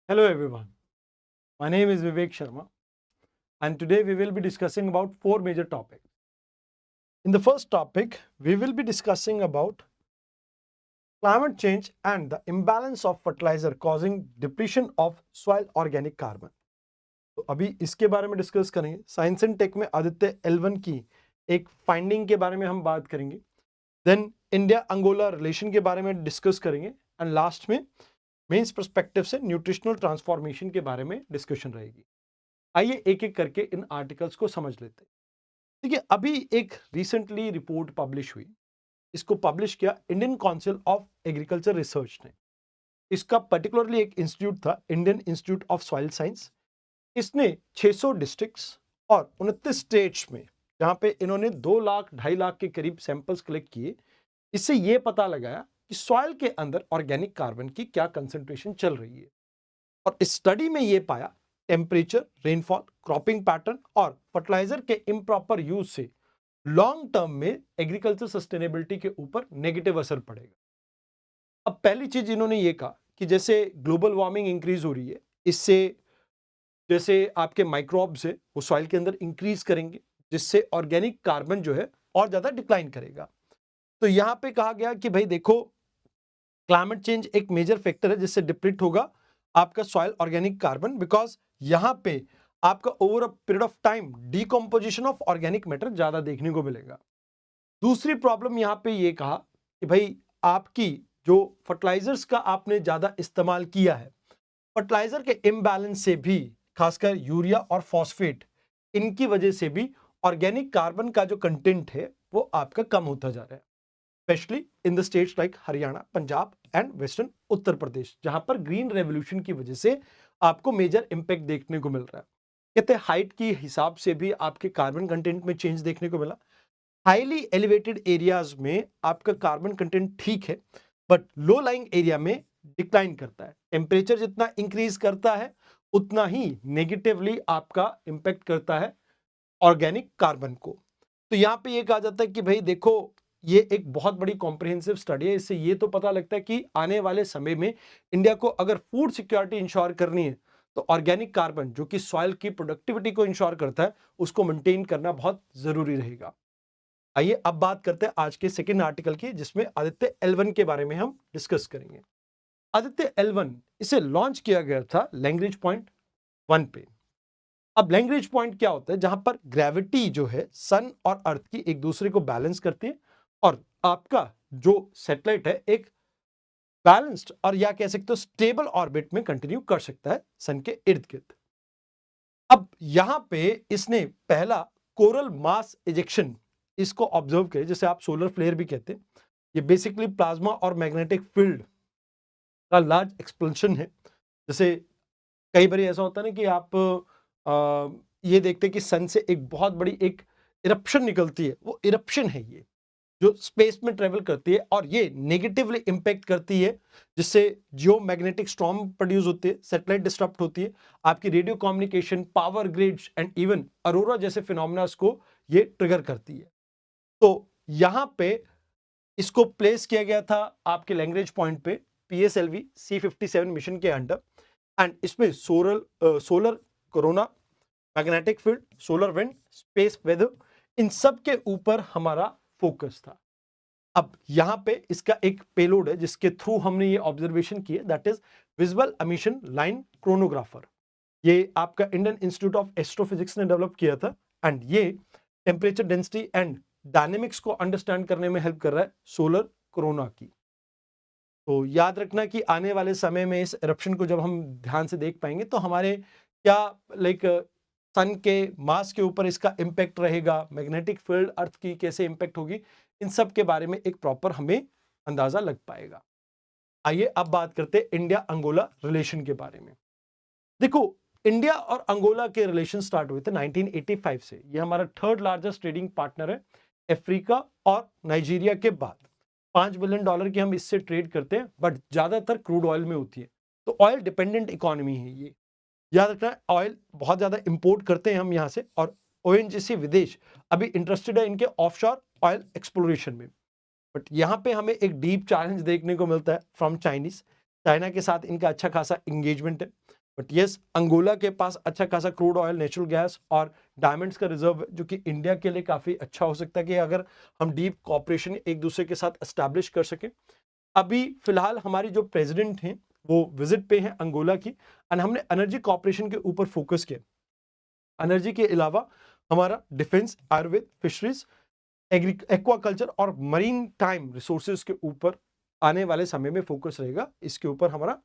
Hello everyone, my name is Vivek Sharma and today we will be discussing about four major topics. In the first topic, we will be discussing about climate change and the imbalance of fertilizer causing depletion of soil organic carbon. तो अभी इसके बारे में discuss करेंगे। Science and take में Aditya L1 की एक finding के बारे में हम बात करेंगे। देन इंडिया अंगोला रिलेशन के बारे में डिस्कस करेंगे एंड लास्ट में मेंस पर्सपेक्टिव से न्यूट्रिशनल ट्रांसफॉर्मेशन के बारे में डिस्कशन रहेगी। आइए एक एक करके इन आर्टिकल्स को समझ लेते हैं। देखिए, अभी एक रिसेंटली रिपोर्ट पब्लिश हुई। इसको पब्लिश किया Indian council of agriculture research ने। इसका पर्टिकुलरली एक इंस्टीट्यूट था, Indian institute of soil science. इसने 600 डिस्ट्रिक्ट्स और 29 स्टेट्स में, जहां पे इन्होंने 2 लाख 2.5 लाख के करीब सैंपल्स कलेक्ट किए, इससे यह पता लगाया कि सॉइल के अंदर ऑर्गेनिक कार्बन की क्या कंसंट्रेशन चल रही है। और इस स्टडी में यह पाया टेम्परेचर, रेनफॉल, क्रॉपिंग पैटर्न और फर्टिलाइजर के इम्प्रॉपर यूज से लॉन्ग टर्म में एग्रीकल्चर सस्टेनेबिलिटी के ऊपर नेगेटिव असर पड़ेगा। अब पहली चीज इन्होंने ये कहा कि जैसे ग्लोबल वार्मिंग इंक्रीज हो रही है, इससे जैसे आपके माइक्रोब्स है वो सॉइल के अंदर इंक्रीज करेंगे, जिससे ऑर्गेनिक कार्बन जो है और ज्यादा डिक्लाइन करेगा। तो यहां पे कहा गया कि भाई देखो, क्लाइमेट चेंज एक मेजर फैक्टर है जिससे डिप्लीट होगा आपका सॉइल ऑर्गेनिक कार्बन, बिकॉज यहां पे आपका over a period of time decomposition of organic matter ज्यादा देखने को मिलेगा। दूसरी प्रॉब्लम यहां पे ये कहा कि भाई आपकी जो फर्टिलाइजर्स का आपने ज्यादा इस्तेमाल किया है, फर्टिलाइजर के इम्बैलेंस से भी, खासकर यूरिया और फॉस्फेट, इनकी वजह से भी ऑर्गेनिक कार्बन का जो कंटेंट है वो आपका कम होता जा रहा है, specially in the states like Haryana, Punjab and western Uttar Pradesh, जहां पर ग्रीन रेवोल्यूशन की वजह से आपको मेजर इंपैक्ट देखने को मिल रहा है। कहते हैं हाइट की हिसाब से भी आपके कार्बन कंटेंट में चेंज देखने को मिला। हाईली एलिवेटेड एरियाज में आपका कार्बन कंटेंट ठीक है, बट लो लाइंग एरिया में डिक्लाइन करता है। टेम्परेचर जितना इंक्रीज करता है उतना ही नेगेटिवली आपका इंपैक्ट करता है ऑर्गेनिक कार्बन को। तो यहां पे ये कहा जाता है कि भाई देखो, ये एक बहुत बड़ी कॉम्प्रिहेंसिव स्टडी है। इससे ये तो पता लगता है कि आने वाले समय में इंडिया को अगर फूड सिक्योरिटी इंश्योर करनी है तो ऑर्गेनिक कार्बन, जो कि सॉइल की प्रोडक्टिविटी को इंश्योर करता है, उसको मेंटेन करना बहुत जरूरी रहेगा। आइए अब बात करते हैं आज के सेकेंड आर्टिकल की, जिसमें आदित्य L1 के बारे में हम डिस्कस करेंगे। आदित्य L1 इसे लॉन्च किया गया था लैंग्वेज पॉइंट 1 पे। अब लैंग्वेज पॉइंट क्या होता है? जहां पर ग्रेविटी जो है सन और अर्थ की एक दूसरे को बैलेंस करती है और आपका जो सैटेलाइट है एक बैलेंस्ड और या कह सकते हो स्टेबल ऑर्बिट में कंटिन्यू कर सकता है सन के इर्द गिर्द। अब यहां पे इसने पहला कोरल मास इजेक्शन इसको ऑब्जर्व किया, जिसे आप सोलर फ्लेयर भी कहते हैं। ये बेसिकली प्लाज्मा और मैग्नेटिक फील्ड का लार्ज एक्सपेंशन है। जैसे कई बार ऐसा होता है ना कि आप ये देखते हैं कि सन से एक बहुत बड़ी एक इरप्शन निकलती है, वो इरप्शन है ये, जो स्पेस में ट्रेवल करती है और ये नेगेटिवली इंपैक्ट करती है, जिससे जियो मैग्नेटिक स्टॉर्म प्रोड्यूस होती है, सैटेलाइट डिस्टर्ब होती है, आपकी radio communication, power grids and even Arora जैसे फिनोमेनास को ये ट्रिगर करती है। तो यहां पे इसको प्लेस किया गया था आपके लैंग्वेज पॉइंट पे PSLV C57 मिशन के अंडर। एंड इसमें solar corona, magnetic field, solar wind, space weather, इन सब के ऊपर हमारा फोकस था। अब यहां पे इसका एक पेलोड है जिसके थ्रू हमने ये ऑब्जर्वेशन किए, that is visual emission line coronagraph. ये आपका इंडियन इंस्टीट्यूट ऑफ एस्ट्रोफिजिक्स ने डेवलप किया था एंड ये टेम्परेचर डेंसिटी एंड डायनेमिक्स को अंडरस्टैंड करने में हेल्प कर रहा है सोलर कोरोना की। तो याद रखना कि आने वाले समय में इस एरप्शन को जब हम ध्यान से देख पाएंगे तो हमारे क्या लाइक सन के मास के ऊपर इसका इम्पैक्ट रहेगा, मैग्नेटिक फील्ड अर्थ की कैसे इम्पैक्ट होगी, इन सब के बारे में एक प्रॉपर हमें अंदाजा लग पाएगा। आइए अब बात करते हैं इंडिया अंगोला रिलेशन के बारे में। देखो, इंडिया और अंगोला के रिलेशन स्टार्ट हुए थे 1985 से। ये हमारा थर्ड लार्जेस्ट ट्रेडिंग पार्टनर है अफ्रीका और नाइजीरिया के बाद। $5 बिलियन की हम इससे ट्रेड करते हैं, बट ज्यादातर क्रूड ऑयल में होती है। तो ऑयल डिपेंडेंट इकोनॉमी है ये, याद रखना है। ऑयल बहुत ज्यादा इंपोर्ट करते हैं हम यहाँ से, और ONGC विदेश अभी इंटरेस्टेड है इनके ऑफशोर ऑयल एक्सप्लोरेशन में। बट यहाँ पे हमें एक डीप चैलेंज देखने को मिलता है फ्रॉम चाइनीज। चाइना के साथ इनका अच्छा खासा इंगेजमेंट है। बट यस, अंगोला के पास अच्छा खासा क्रूड ऑयल, नेचुरल गैस और डायमंड्स का रिजर्व है, जो कि इंडिया के लिए काफी अच्छा हो सकता है कि अगर हम डीप कॉपरेशन एक दूसरे के साथ एस्टैब्लिश कर सके। अभी फिलहाल हमारी जो प्रेसिडेंट हैं वो विजिट पे हैं अंगोला की, एंड हमने एनर्जी कॉपरेशन के ऊपर फोकस किया। एनर्जी के अलावा हमारा डिफेंस, आयुर्वेद, फिशरीज, एक्वाकल्चर और मरीन टाइम रिसोर्सेज के ऊपर आने वाले समय में फोकस रहेगा। इसके ऊपर हमारा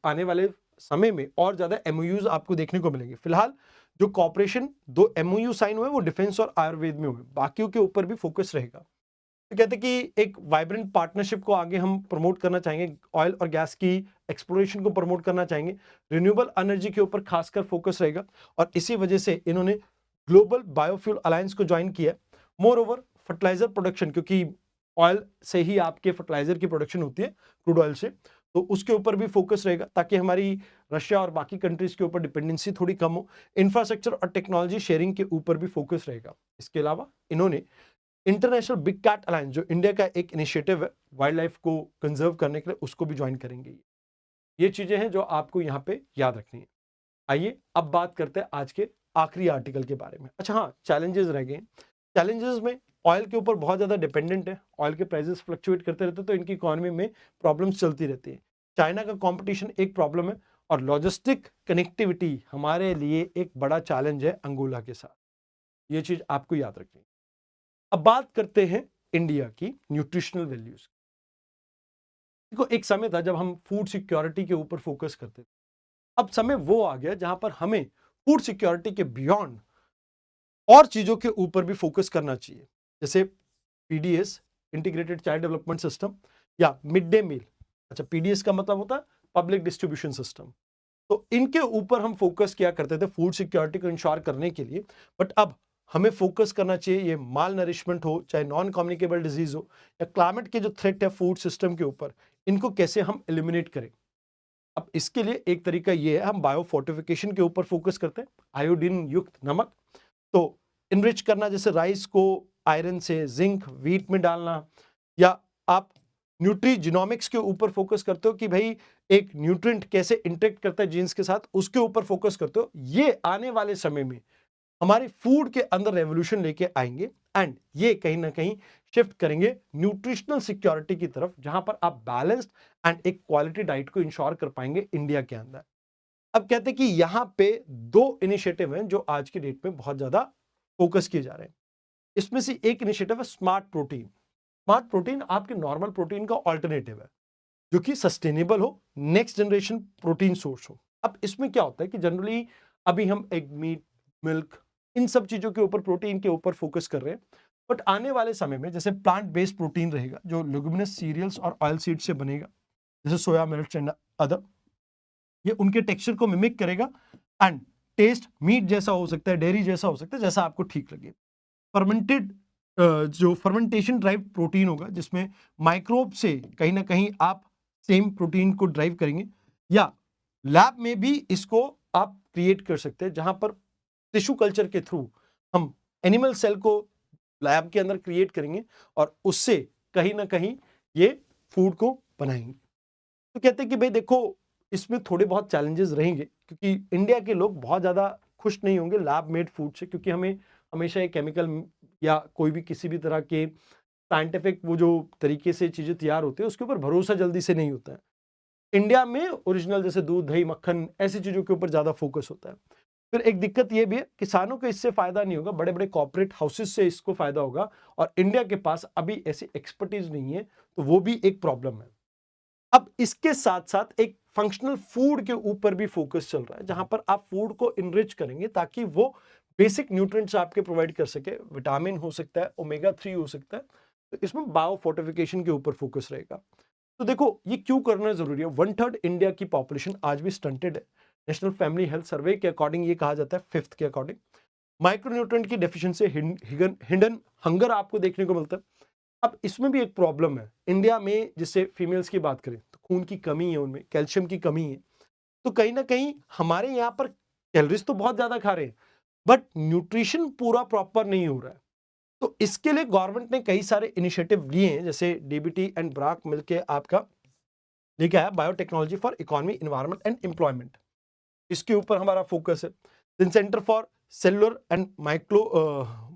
आने वाले समय में और ज्यादा एमओयूज आपको देखने को मिलेंगे। फिलहाल जो कॉपरेशन 2 एमओयू साइन हुए वो डिफेंस और आयुर्वेद में हुए, बाकियों के ऊपर भी फोकस रहेगा। तो कहते हैं कि एक वाइब्रेंट पार्टनरशिप को आगे हम प्रमोट करना चाहेंगे, ऑयल और गैस की एक्सप्लोरेशन को प्रमोट करना चाहेंगे, रिन्यूएबल एनर्जी के ऊपर खासकर फोकस रहेगा, और इसी वजह से इन्होंने ग्लोबल बायोफ्यूल अलायंस को ज्वाइन किया। मोर ओवर फर्टिलाइजर प्रोडक्शन, क्योंकि ऑयल से ही आपके फर्टिलाइजर की प्रोडक्शन होती है, क्रूड ऑयल से, तो उसके ऊपर भी फोकस रहेगा ताकि हमारी रशिया और बाकी कंट्रीज के ऊपर डिपेंडेंसी थोड़ी कम हो। इंफ्रास्ट्रक्चर और टेक्नोलॉजी शेयरिंग के ऊपर भी फोकस रहेगा। इसके अलावा इन्होंने इंटरनेशनल बिग कैट अलायंस, जो इंडिया का एक इनिशिएटिव है वाइल्ड लाइफ को कंजर्व करने के लिए, उसको भी ज्वाइन करेंगे। ये चीजें हैं जो आपको यहाँ पे याद रखनी है। आइए अब बात करते हैं आज के आखिरी आर्टिकल के बारे में। अच्छा हाँ, चैलेंजेस रह गए। चैलेंजेस में ऑयल के ऊपर बहुत ज्यादा डिपेंडेंट है, ऑयल के प्राइसेस फ्लक्चुएट करते रहते हैं, तो इनकी इकोनॉमी में प्रॉब्लम्स चलती रहती है। चाइना का कंपटीशन एक प्रॉब्लम है, और लॉजिस्टिक कनेक्टिविटी हमारे लिए एक बड़ा चैलेंज है अंगोला के साथ। ये चीज आपको याद रखनी है। अब बात करते हैं इंडिया की न्यूट्रिशनल वैल्यूज। देखो, एक समय था जब हम फूड सिक्योरिटी के ऊपर फोकस करते थे। अब समय वो आ गया जहां पर हमें फूड सिक्योरिटी के बियॉन्ड और चीजों के ऊपर भी फोकस करना चाहिए, जैसे PDS, integrated child development system, या मिड डे मील। अच्छा, पीडीएस का मतलब होता है पब्लिक डिस्ट्रीब्यूशन सिस्टम। तो इनके ऊपर हम फोकस किया करते थे फूड सिक्योरिटी को इंश्योर करने के लिए। बट अब हमें फोकस करना चाहिए, ये माल नरिशमेंट हो, चाहे नॉन कम्युनिकेबल डिजीज हो, या क्लाइमेट के जो थ्रेट है फूड सिस्टम के ऊपर, इनको कैसे हम एलिमिनेट करें। अब इसके लिए एक तरीका ये है, हम बायो फोर्टिफिकेशन के ऊपर फोकस करते हैं, आयोडीन युक्त नमक। तो इनरिच करना, जैसे राइस को आयरन से, जिंक व्हीट में डालना, या आप न्यूट्रीजिनोमिक्स के ऊपर फोकस करते हो कि भाई एक न्यूट्रिएंट कैसे इंटरेक्ट करता है जीन्स के साथ, उसके ऊपर फोकस करते हो। ये आने वाले समय में हमारे फूड के अंदर रेवोल्यूशन लेके आएंगे, एंड ये कहीं ना कहीं शिफ्ट करेंगे न्यूट्रिशनल सिक्योरिटी की तरफ, जहां पर आप बैलेंस्ड एंड एक क्वालिटी डाइट को इंश्योर कर पाएंगे इंडिया के अंदर। अब कहते हैं कि यहां पे 2 इनिशिएटिव हैं जो आज की डेट में बहुत ज्यादा फोकस किए जा रहे हैं। इसमें से एक इनिशिएटिव है स्मार्ट प्रोटीन। स्मार्ट प्रोटीन आपके नॉर्मल प्रोटीन का ऑल्टरनेटिव है, जो कि सस्टेनेबल हो, नेक्स्ट जनरेशन प्रोटीन सोर्स हो। अब इसमें क्या होता है कि जनरली अभी हम एग, मीट, मिल्क, इन सब चीजों के ऊपर, प्रोटीन के ऊपर फोकस कर रहे हैं। बट आने वाले समय में जैसे प्लांट बेस्ड प्रोटीन रहेगा, जो लेगुमिनस सीरियल्स और ऑयल सीड से बनेगा, जैसे सोया मिल्क एंड अदर, ये उनके टेक्सचर को मिमिक करेगा, एंड टेस्ट मीट जैसा हो सकता है, डेयरी जैसा हो सकता है, जैसा आपको ठीक लगे। फर्मेंटेड, जो फर्मेंटेशन ड्राइव प्रोटीन होगा, जिसमें माइक्रोब से कहीं ना कहीं आप सेम प्रोटीन को ड्राइव करेंगे, या लैब में भी इसको आप क्रिएट कर सकते हैं, जहां पर टिश्यू कल्चर के थ्रू हम एनिमल सेल को लैब के अंदर क्रिएट करेंगे, और उससे कहीं ना कहीं ये फूड को बनाएंगे। तो कहते हैं कि भाई देखो, इसमें थोड़े बहुत चैलेंजेस रहेंगे, क्योंकि इंडिया के लोग बहुत ज्यादा खुश नहीं होंगे लैब मेड फूड से, क्योंकि हमें हमेशा एक केमिकल या कोई भी किसी भी तरह के साइंटिफिक वो जो तरीके से चीजें तैयार होती है, उसके ऊपर भरोसा जल्दी से नहीं होता है। इंडिया में ओरिजिनल जैसे दूध, दही, मक्खन, ऐसी चीजों के ऊपर ज्यादा फोकस होता है। फिर एक दिक्कत ये भी है, किसानों को इससे फायदा नहीं होगा, बड़े बड़े कॉर्पोरेट हाउसेस से इसको फायदा होगा, और इंडिया के पास अभी ऐसी एक्सपर्टीज नहीं है, तो वो भी एक प्रॉब्लम है। अब इसके साथ साथ एक फंक्शनल फूड के ऊपर भी फोकस चल रहा है, जहां पर आप फूड को इनरिच करेंगे ताकि वो बेसिक न्यूट्रिएंट्स आपके प्रोवाइड कर सके। विटामिन हो सकता है, ओमेगा 3 हो सकता है, तो इसमें बायो फोर्टिफिकेशन के ऊपर फोकस रहेगा। तो देखो, ये क्यों करना जरूरी है। 1/3 इंडिया की पॉपुलेशन आज भी स्टंटेड है। नेशनल फैमिली हेल्थ सर्वे के अकॉर्डिंग ये कहा जाता है, 5th के अकॉर्डिंग माइक्रोन्यूट्रिएंट की डेफिशिएंसी, हिडन हंगर आपको देखने को मिलता है। अब इसमें भी एक प्रॉब्लम है इंडिया में, जिससे फीमेल्स की बात करें तो खून की कमी है, उनमें कैल्शियम की कमी है। तो कहीं ना कहीं हमारे यहाँ पर कैलोरीज तो बहुत ज्यादा खा रहे हैं, बट न्यूट्रिशन पूरा प्रॉपर नहीं हो रहा है। तो इसके लिए गवर्नमेंट ने कई सारे इनिशिएटिव लिए हैं, जैसे डीबीटी एंड ब्राक मिलके आपका लेके आया biotechnology for economy, environment and employment. इसके ऊपर हमारा फोकस है। Then centre for cellular and micro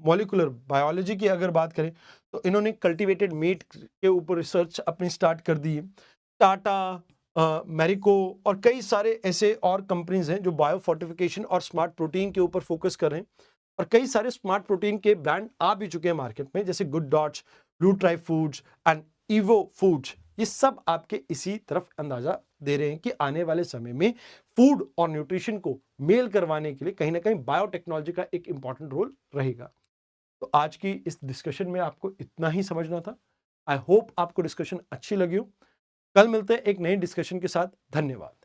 molecular biology की अगर बात करें तो इन्होंने कल्टीवेटेड मीट के ऊपर रिसर्च अपनी स्टार्ट कर दी है। टाटा, मैरिको और कई सारे ऐसे और कंपनीज हैं जो बायो फोर्टिफिकेशन और स्मार्ट प्रोटीन के ऊपर फोकस कर रहे हैं, और कई सारे स्मार्ट प्रोटीन के ब्रांड आ भी चुके हैं मार्केट में, जैसे Good Dots, Blue Tribe Foods and Evo Foods. ये सब आपके इसी तरफ अंदाजा दे रहे हैं कि आने वाले समय में फूड और न्यूट्रिशन को मेल करवाने के लिए कहीं ना कहीं बायोटेक्नोलॉजी का एक इंपॉर्टेंट रोल रहेगा। तो आज की इस डिस्कशन में आपको इतना ही समझना था। आई होप आपको डिस्कशन अच्छी लगी हो। कल मिलते हैं एक नई डिस्कशन के साथ। धन्यवाद।